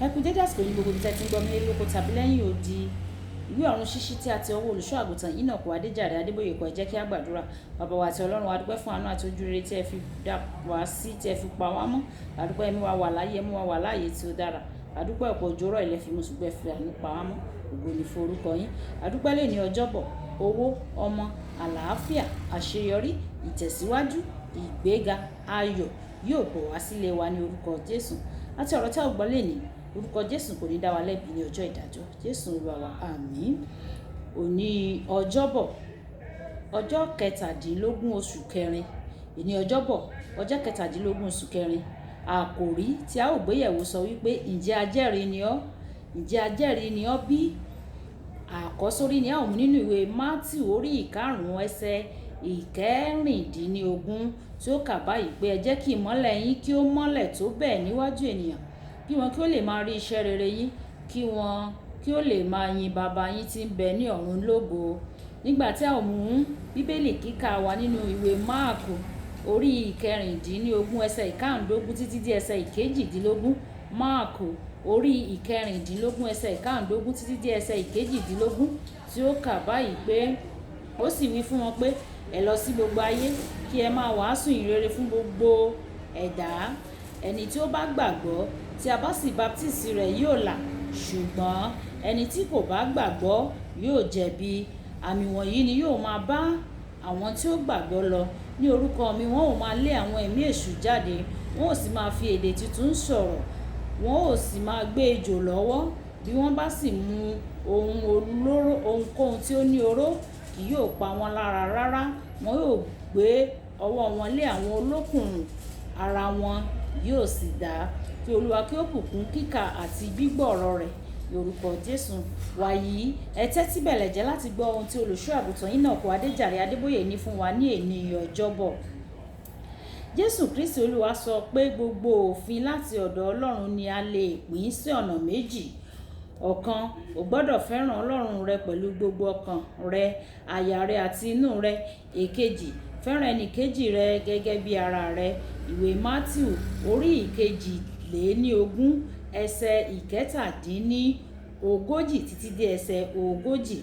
Ẹ kú dédé àsìkò yìí gbogbo ibi tẹ́ ti ń gbọ́ mi lóko tàbí lẹ́yìn odi. Ìwé ọ̀run ṣíṣí tí a ti ọwọ́ olùṣọ́ àgùntàn Enoch Adeboye kọ, ẹ jẹ́ kí a gbàdúrà. Bàbá wa àti Ọlọ́run, a dúpẹ́ fún àánú àti ojú rere tí ẹ fi dá wa sí, tí ẹ fi pa wá mọ́. A dúpẹ́ ẹ̀mí wa wà láyé, ẹ̀mí wa wà láàyè tí ó dára. A dúpẹ́ ọ̀pọ̀ òjò rọ̀ ilẹ̀ fi mú ṣùgbọ́n ẹ fi àánú pa wá mọ́. Ògo ni fún orúkọ yín. A dúpẹ́ lè ní ọjọ́bọ̀, owó, ọmọ, àlàáfíà, àṣeyọrí, ìtẹ̀síwájú, ìgbéga, ayọ̀ yóò bọ̀ wá sílé wa ní orúkọ Jésù. Àti ọ̀rọ̀ tí a ò gbọ́ lè ní orúkọ Jésù kò ní dá wa lẹ́bi ní ọjọ́ ìdájọ́. Jésù Olúwa wa, àmín. Òní ọjọ́bọ̀, ọjọ́ kẹtàdínlógún oṣù kẹrin. Òní ọjọ́bọ̀, ọjọ́ kẹtàdínlógún oṣù kẹrin. Àkòrí tí a ó gbéyẹ̀wò sọ wípé ǹjẹ́ ajẹ́rìí ni ọ́? Ǹjẹ́ ajẹ́rìí ni ọ́ bí? Àkọ́sórí ni a ó mú nínú ìwé Mátíù orí ìkarùn-ún ẹsẹ̀ ìkẹrìndínlógún tí ó kà báyìí pé ẹ jẹ́ kí ìmọ́lẹ̀ yín kí ó mọ́lẹ̀ tó bẹ́ẹ̀ níwájú ènìyàn, kí wọn kí ó lè máa rí iṣẹ́ rere yín, kí wọn kí ó lè máa yin bàbá yín tí ń bẹ ní ọ̀run lógo. Nígbà tí a ó mú bíbélì kíkà wa nínú ìwé Máàkù orí ìkẹrìndínlógún ẹsẹ̀ ìkarùndínlógún títí dé ẹsẹ̀ ìkejìdínlógún. Máàkù orí ìkẹrìndínlógún ẹsẹ̀ ìkarùndínlógún títí dé ẹsẹ̀ ìkejìdínlógún tí ó kà báyìí pé ó sì wí fún wọn pé ẹ lọ sí gbogbo ayé kí ẹ máa wàásù ìrere fún gbogbo ẹ̀dá. Ẹni tí ó bá gbàgbọ́ tí a bá sì baptisi rẹ̀ yóò là, ṣùgbọ́n ẹni tí kò bá gbàgbọ́ yóò jẹ̀bi. Àmì wọ̀nyí ni yóò máa bá àwọn tí ó gbàgbọ́ lọ. Ní orúkọ mi wọn ò máa lé àwọn ẹ̀mí èṣù jáde, wọn ò sì máa fi èdè tuntun sọ̀rọ̀, wọn ò sì máa gbé ejò lọ́wọ́. Bí wọ́n bá sì mu ohun olóró, ohunkóhun tí ó ní oró, kì yóò pa wọ́n lára rárá. Wọn yóò gbé ọwọ́ wọn lé àwọn olókùnrùn, ara wọn yóò sì dá. Kí Olúwa kí ó bùkún kíkà àti gbígbọ́ ọ̀rọ̀ rẹ̀ ní orúkọ Jésù. Wàyí ẹ tẹ́tí bẹ̀lẹ̀ jẹ́ láti gbọ́ ohun tí olùṣọ́ àgùntàn Enoch Adeboye ní fún wa ní èní ọjọ́bọ̀. Jésù Kristi Olúwa sọ pé gbogbo òfin láti ọ̀dọ̀ Ọlọ́run ni a lè pín sí ọ̀nà méjì. Ọ̀kan, o gbọ́dọ̀ fẹ́ràn Ọlọ́run rẹ pẹ̀lú gbogbo ọkàn rẹ, àyà rẹ àti inú rẹ. Èkejì, fẹ́ràn ẹnìkejì rẹ gẹ́gẹ́ bí ara rẹ. Ìwé Mátíù orí ìkejìléníogún ẹsẹ̀ ìkẹtàdínlógójì títí dé ẹsẹ̀ ogójì.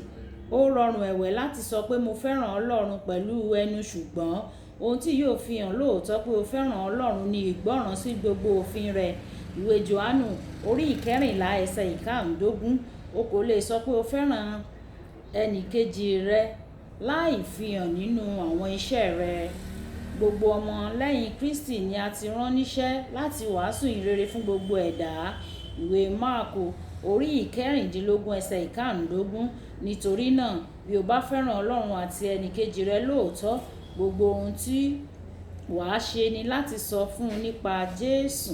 Ó rọrùn ẹ̀wẹ̀ láti sọ pé mo fẹ́ràn Ọlọ́run pẹ̀lú ẹnu, ṣùgbọ́n ohun tí yóò fi hàn lóòótọ́ pé o fẹ́ràn Ọlọ́run ni ìgbọ́ràn sí gbogbo òfin rẹ̀. Ìwé Jòhánù orí ìkẹrìnlá ẹsẹ̀ ìkarùndógún. O kò lè sọ pé o fẹ́ràn ẹnìkejì rẹ láì fihàn nínú àwọn iṣẹ́ rẹ. Gbogbo ọmọ lẹ́yìn Kristi ni a ti rán níṣẹ́ láti wàásù ìrere fún gbogbo ẹ̀dá. Ìwé Máàkù orí ìkẹrìndínlógún ẹsẹ̀ ìkarùndógún. Nítorí náà, bí o bá fẹ́ràn Ọlọ́run àti ẹnìkejì rẹ lóòótọ́, gbogbo ohun tí wàá ṣe ni láti sọ fún un nípa Jésù.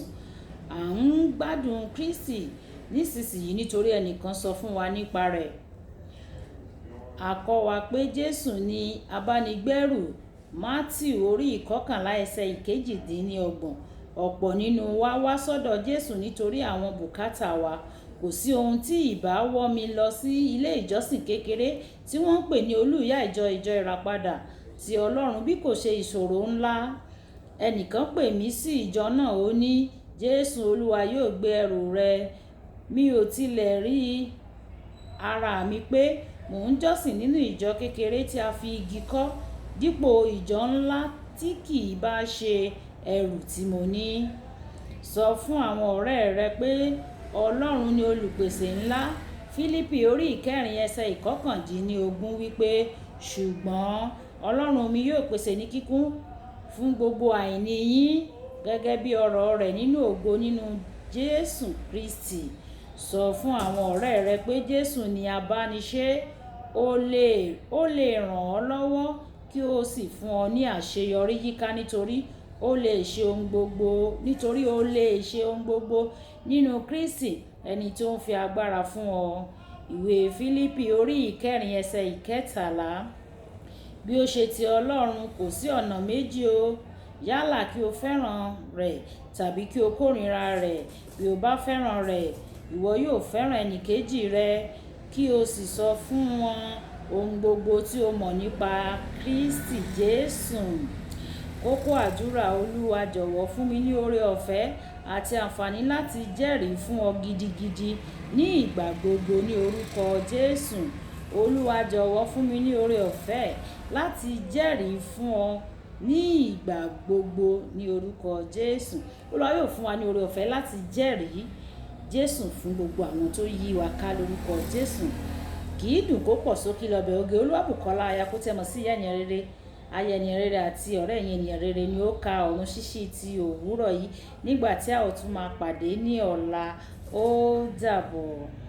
À ń gbádùn Kristi nísinsìnyí nítorí ẹnìkan sọ fún wa nípa rẹ̀. A kọ́ wa pé Jésù ni abánigbẹ́rù. Mátíù orí ìkọkànlá ẹsẹ̀ ìkejìdínlọ́gbọ̀n. Ọ̀pọ̀ nínú wa wá sọ́dọ̀ Jésù nítorí àwọn bùkátà wa. Kò sí ohun tí ìbá wọ́ mi lọ sí ilé ìjọsìn kékeré tí wọ́n ń pè ní olú-ìyá ìjọ ìràpadà ti Ọlọ́run bí kò ṣe ìṣòro ńlá. Ẹnìkan pè mí sí ìjọ náà, ó ní Jésù Olúwa yóò gbé ẹrù rẹ. Mi ò tilẹ̀ rí ara mi pé mò ń jọ́sìn nínú ìjọ kékeré tí a fi igi kọ́ dípò ìjọ ńlá tí kì í bá ṣe ẹrù tí mo ní. Sọ fún àwọn ọ̀rẹ́ rẹ pé Ọlọ́run ni olùpèsè ńlá. Fílípì orí ìkẹrin ẹsẹ̀ ìkọkàndínlógún wípé ṣùgbọ́n Ọlọ́run mi yóò pèsè ní kíkún fún gbogbo àìní yín gẹ́gẹ́ bí ọrọ̀ rẹ̀ nínú ògo nínú Jésù Kristi. Sọ fún àwọn ọ̀rẹ́ rẹ pé Jésù ni abániṣe. Ó lè ràn ọ́ lọ́wọ́ kí ó sì fún ọ ní àṣeyọrí yíká nítorí ó lè ṣe ohun gbogbo nínú Kristi ẹni tó ń fi agbára fún ọ. Ìwé Fílípì orí ìkẹrin ẹsẹ̀ ìkẹtàlá. Bí ó ṣe ti Ọlọ́run kò sí ọ̀nà méjì o. Yálà kí o fẹ́ràn rẹ̀ tàbí kí o kórìíra rẹ̀. Bí o bá fẹ́ràn rẹ̀, ìwọ yóò fẹ́ràn ẹnìkejì rẹ kí o sì sọ fún wọn ohun gbogbo tí o mọ̀ nípa Kristi Jésù. Kókó àdúrà: Olúwa jọ̀wọ́ fún mi ní oore ọ̀fẹ́ àti àǹfààní láti jẹ́rìí fún ọ gidigidi ní ìgbà gbogbo ní orúkọ Jésù. Olúwa jọ̀wọ́ fún mi ní oore ọ̀fẹ́ láti jẹ́rìí fún ọ ní ìgbà gbogbo ní orúkọ Jésù. Olúwa yóò fún wa ní oore ọ̀fẹ́ láti jẹ́rìí Jésù fún gbogbo àwọn tó yí wa ká lórúkọ Jésù. Kì í dùn kó pọ̀ sókè lọ́bẹ̀ oge. Olúwabùkọ́lá aya kó tẹ́mọ sí ìyá ènìyàn rere, aya ènìyàn rere àti ọ̀rẹ́ ẹ̀yin ènìyàn rere ni ó ka ọ̀run ṣíṣí ti òwúrọ̀ yìí nígbà tí a ó tún máa pàdé ní ọ̀la. Ó dàbọ̀.